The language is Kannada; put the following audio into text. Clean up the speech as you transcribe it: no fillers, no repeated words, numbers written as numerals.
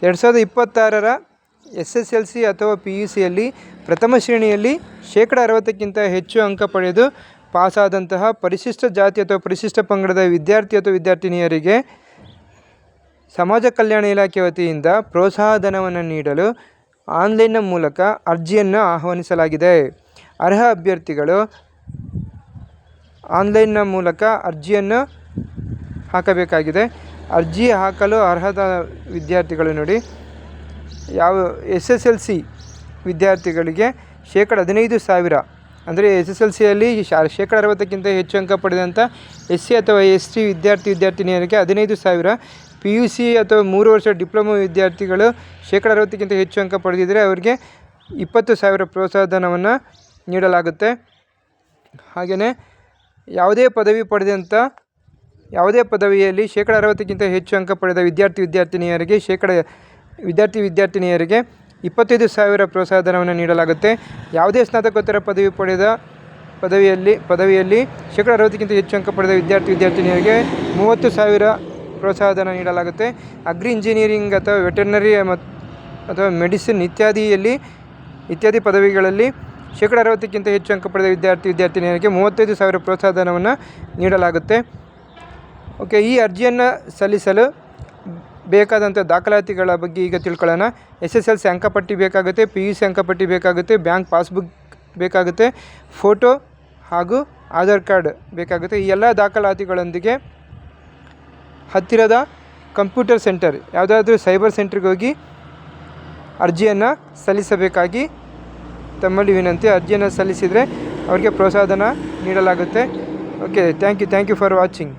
2026ರ SSLC ಅಥವಾ PUCಯಲ್ಲಿ ಪ್ರಥಮ ಶ್ರೇಣಿಯಲ್ಲಿ 60%ಕ್ಕಿಂತ ಹೆಚ್ಚು ಅಂಕ ಪಡೆದು ಪಾಸಾದಂತಹ ಪರಿಶಿಷ್ಟ ಜಾತಿ ಅಥವಾ ಪರಿಶಿಷ್ಟ ಪಂಗಡದ ವಿದ್ಯಾರ್ಥಿ ಅಥವಾ ವಿದ್ಯಾರ್ಥಿನಿಯರಿಗೆ ಸಮಾಜ ಕಲ್ಯಾಣ ಇಲಾಖೆ ವತಿಯಿಂದ ಪ್ರೋತ್ಸಾಹಧನವನ್ನು ನೀಡಲು ಆನ್ಲೈನ್ನ ಮೂಲಕ ಅರ್ಜಿಯನ್ನು ಆಹ್ವಾನಿಸಲಾಗಿದೆ. ಅರ್ಹ ಅಭ್ಯರ್ಥಿಗಳು ಆನ್ಲೈನ್ನ ಮೂಲಕ ಅರ್ಜಿಯನ್ನು ಹಾಕಬೇಕಾಗಿದೆ. ಅರ್ಜಿ ಹಾಕಲು ಅರ್ಹದ ವಿದ್ಯಾರ್ಥಿಗಳು ನೋಡಿ, ಯಾವ SSLC ವಿದ್ಯಾರ್ಥಿಗಳಿಗೆ 15,000 ಅಂದರೆ SSLCಯಲ್ಲಿ 60%ಕ್ಕಿಂತ ಹೆಚ್ಚು ಅಂಕ ಪಡೆದಂಥ SC ಅಥವಾ ST ವಿದ್ಯಾರ್ಥಿನಿಯರಿಗೆ 15,000. PUC ಅಥವಾ 3 ವರ್ಷ ಡಿಪ್ಲೊಮಾ ವಿದ್ಯಾರ್ಥಿಗಳು 60%ಕ್ಕಿಂತ ಹೆಚ್ಚು ಅಂಕ ಪಡೆದಿದ್ದರೆ ಅವರಿಗೆ 20,000 ಪ್ರೋತ್ಸಾಹಧನವನ್ನು ನೀಡಲಾಗುತ್ತೆ. ಹಾಗೆಯೇ ಯಾವುದೇ ಪದವಿಯಲ್ಲಿ 60%ಕ್ಕಿಂತ ಹೆಚ್ಚು ಅಂಕ ಪಡೆದ ವಿದ್ಯಾರ್ಥಿನಿಯರಿಗೆ 25,000 ಪ್ರೋತ್ಸಾಹಧನವನ್ನು ನೀಡಲಾಗುತ್ತೆ. ಯಾವುದೇ ಸ್ನಾತಕೋತ್ತರ ಪದವಿಯಲ್ಲಿ 60%ಕ್ಕಿಂತ ಹೆಚ್ಚು ಅಂಕ ಪಡೆದ ವಿದ್ಯಾರ್ಥಿನಿಯರಿಗೆ 30,000 ಪ್ರೋತ್ಸಾಹಧನ ನೀಡಲಾಗುತ್ತೆ. ಅಗ್ರಿ ಇಂಜಿನಿಯರಿಂಗ್ ಅಥವಾ ವೆಟರ್ನರಿ ಅಥವಾ ಮೆಡಿಸಿನ್ ಇತ್ಯಾದಿ ಪದವಿಗಳಲ್ಲಿ 60%ಕ್ಕಿಂತ ಹೆಚ್ಚು ಅಂಕ ಪಡೆದ ವಿದ್ಯಾರ್ಥಿನಿಯರಿಗೆ 35,000 ಪ್ರೋತ್ಸಾಹಧನವನ್ನು ನೀಡಲಾಗುತ್ತೆ. ಓಕೆ, ಈ ಅರ್ಜಿಯನ್ನು ಸಲ್ಲಿಸಲು ಬೇಕಾದಂಥ ದಾಖಲಾತಿಗಳ ಬಗ್ಗೆ ಈಗ ತಿಳ್ಕೊಳ್ಳೋಣ. SSLC ಅಂಕಪಟ್ಟಿ ಬೇಕಾಗುತ್ತೆ, PUC ಅಂಕಪಟ್ಟಿ ಬೇಕಾಗುತ್ತೆ, ಬ್ಯಾಂಕ್ ಪಾಸ್ಬುಕ್ ಬೇಕಾಗುತ್ತೆ, ಫೋಟೋ ಹಾಗೂ ಆಧಾರ್ ಕಾರ್ಡ್ ಬೇಕಾಗುತ್ತೆ. ಈ ಎಲ್ಲ ದಾಖಲಾತಿಗಳೊಂದಿಗೆ ಹತ್ತಿರದ ಕಂಪ್ಯೂಟರ್ ಸೆಂಟರ್, ಯಾವುದಾದ್ರೂ ಸೈಬರ್ ಸೆಂಟ್ರಿಗೆ ಹೋಗಿ ಅರ್ಜಿಯನ್ನು ಸಲ್ಲಿಸಬೇಕಾಗಿ ತಮ್ಮಲ್ಲಿ ವಿನಂತಿ. ಅರ್ಜಿಯನ್ನು ಸಲ್ಲಿಸಿದರೆ ಅವರಿಗೆ ಪ್ರೋತ್ಸಾಹಧನ ನೀಡಲಾಗುತ್ತೆ. Okay, thank you for watching.